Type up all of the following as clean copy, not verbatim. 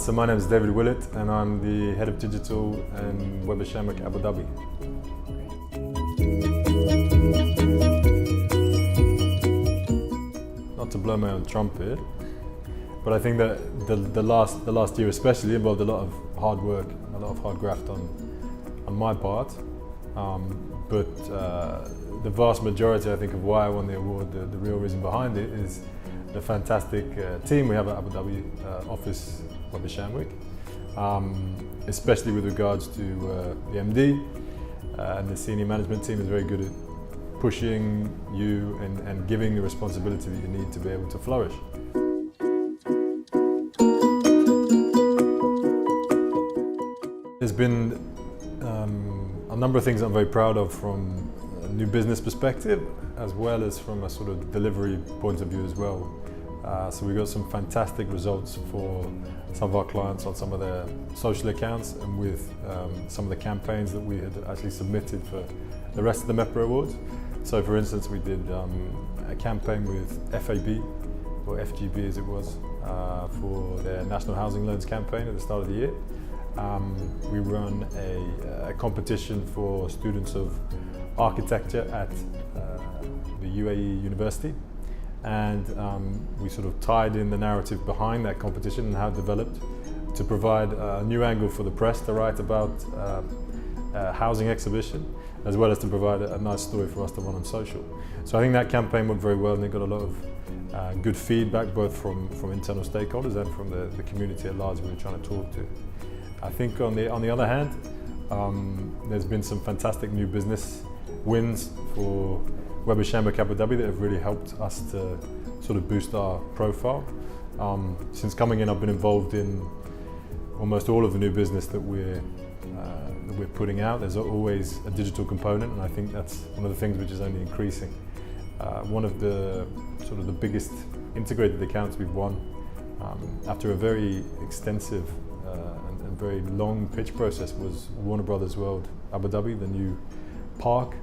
So my name is David Willett and I'm the Head of Digital and Web at Shandwick, Abu Dhabi. Not to blow my own trumpet, but I think that the last year especially involved a lot of hard work, a lot of hard graft on my part. But the vast majority, I think, of why I won the award, the real reason behind it is the fantastic team we have at Abu Dhabi office, Web at Shandwick, especially with regards to the MD and the senior management team is very good at pushing you and giving the responsibility that you need to be able to flourish. There's been a number of things I'm very proud of from a new business perspective, as well as from a sort of delivery point of view as well. So we got some fantastic results for some of our clients on some of their social accounts and with some of the campaigns that we had actually submitted for the rest of the MEPRA Awards. So for instance, we did a campaign with FAB, or FGB as it was, for their National Housing Loans campaign at the start of the year. We run a competition for students of architecture at the UAE University, and we sort of tied in the narrative behind that competition and how it developed to provide a new angle for the press to write about a housing exhibition, as well as to provide a nice story for us to run on social. So I think that campaign went very well and it got a lot of good feedback both from internal stakeholders and from the community at large we were trying to talk to. I think on the other hand, there's been some fantastic new business wins for Web at Shandwick Abu Dhabi that have really helped us to sort of boost our profile. Since coming in, I've been involved in almost all of the new business that we're putting out. There's always a digital component, and I think that's one of the things which is only increasing. One of the sort of the biggest integrated accounts we've won after a very extensive and very long pitch process was Warner Brothers World Abu Dhabi, the new park,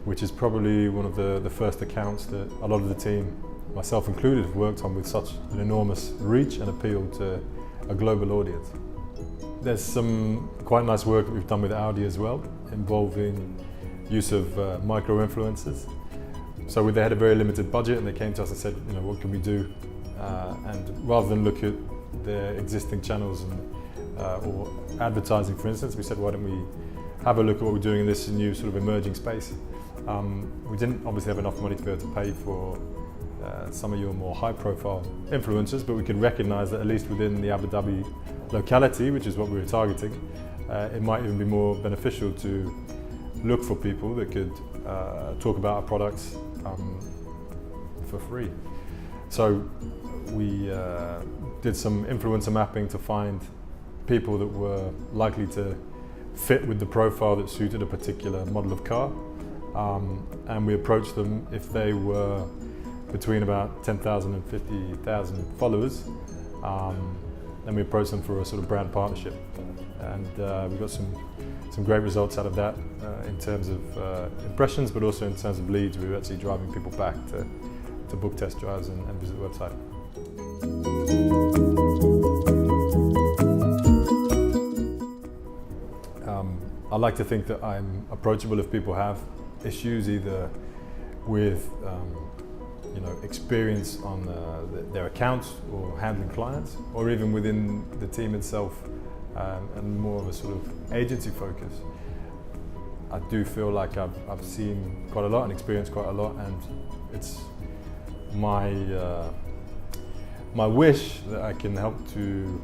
which is probably one of the first accounts that a lot of the team, myself included, have worked on with such an enormous reach and appeal to a global audience. There's some quite nice work that we've done with Audi as well, involving use of micro-influencers. So they had a very limited budget and they came to us and said, you know, what can we do? And rather than look at their existing channels and, or advertising, for instance, we said, why don't we have a look at what we're doing in this new sort of emerging space. We didn't obviously have enough money to be able to pay for some of your more high-profile influencers, but we could recognise that at least within the Abu Dhabi locality, which is what we were targeting, it might even be more beneficial to look for people that could talk about our products for free. So we did some influencer mapping to find people that were likely to fit with the profile that suited a particular model of car, and we approached them if they were between about 10,000 and 50,000 followers, and we approached them for a sort of brand partnership, and we got some great results out of that in terms of impressions, but also in terms of leads. We were actually driving people back to book test drives and visit the website. I like to think that I'm approachable if people have issues, either with experience on their accounts or handling clients, or even within the team itself, and more of a sort of agency focus. I do feel like I've seen quite a lot and experienced quite a lot, and it's my wish that I can help to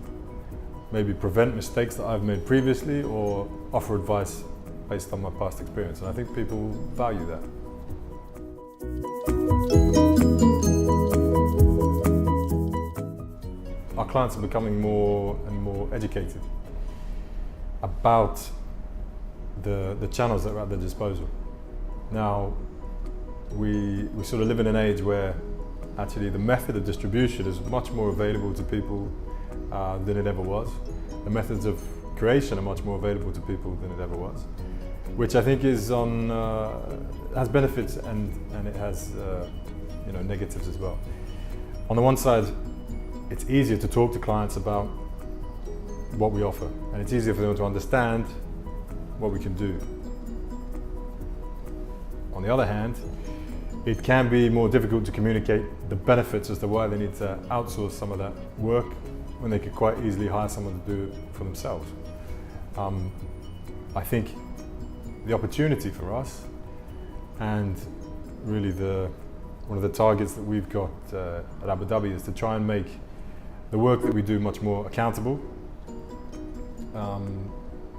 maybe prevent mistakes that I've made previously or offer advice based on my past experience, and I think people value that. Our clients are becoming more and more educated about the channels that are at their disposal. Now, we sort of live in an age where actually the method of distribution is much more available to people than it ever was. The methods of creation are much more available to people than it ever was, which I think is has benefits and it has negatives as well. On the one side, it's easier to talk to clients about what we offer, and it's easier for them to understand what we can do. On the other hand, it can be more difficult to communicate the benefits as to why they need to outsource some of that work when they could quite easily hire someone to do it for themselves. I think the opportunity for us, and really one of the targets that we've got at Abu Dhabi, is to try and make the work that we do much more accountable,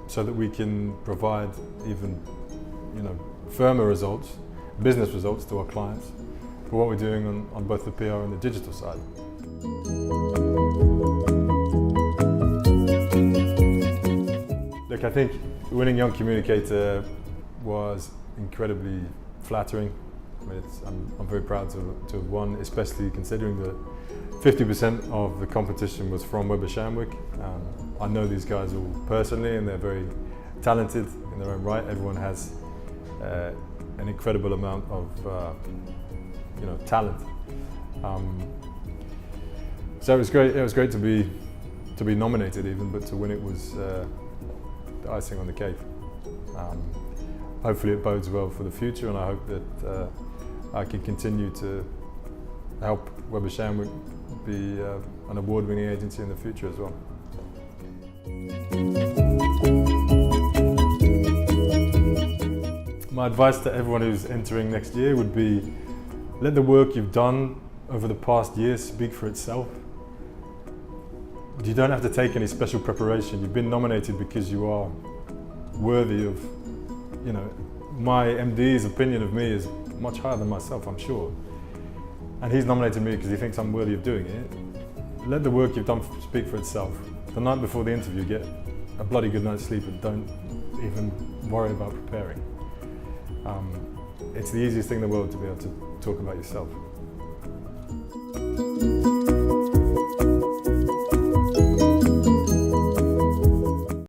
so that we can provide even firmer results, business results to our clients for what we're doing on both the PR and the digital side. Look, I think winning Young Communicator was incredibly flattering. I mean, I'm very proud to have won, especially considering that 50% of the competition was from Shandwick. I know these guys all personally, and they're very talented in their own right. Everyone has an incredible amount of talent. So it was great. It was great to be nominated, even, but to win it was the icing on the cake. Hopefully, it bodes well for the future, and I hope that I can continue to help Shandwick be an award-winning agency in the future as well. My advice to everyone who's entering next year would be, let the work you've done over the past year speak for itself. You don't have to take any special preparation. You've been nominated because you are worthy of, my MD's opinion of me is much higher than myself, I'm sure. And he's nominated me because he thinks I'm worthy of doing it. Let the work you've done speak for itself. The night before the interview, get a bloody good night's sleep and don't even worry about preparing. It's the easiest thing in the world to be able to talk about yourself.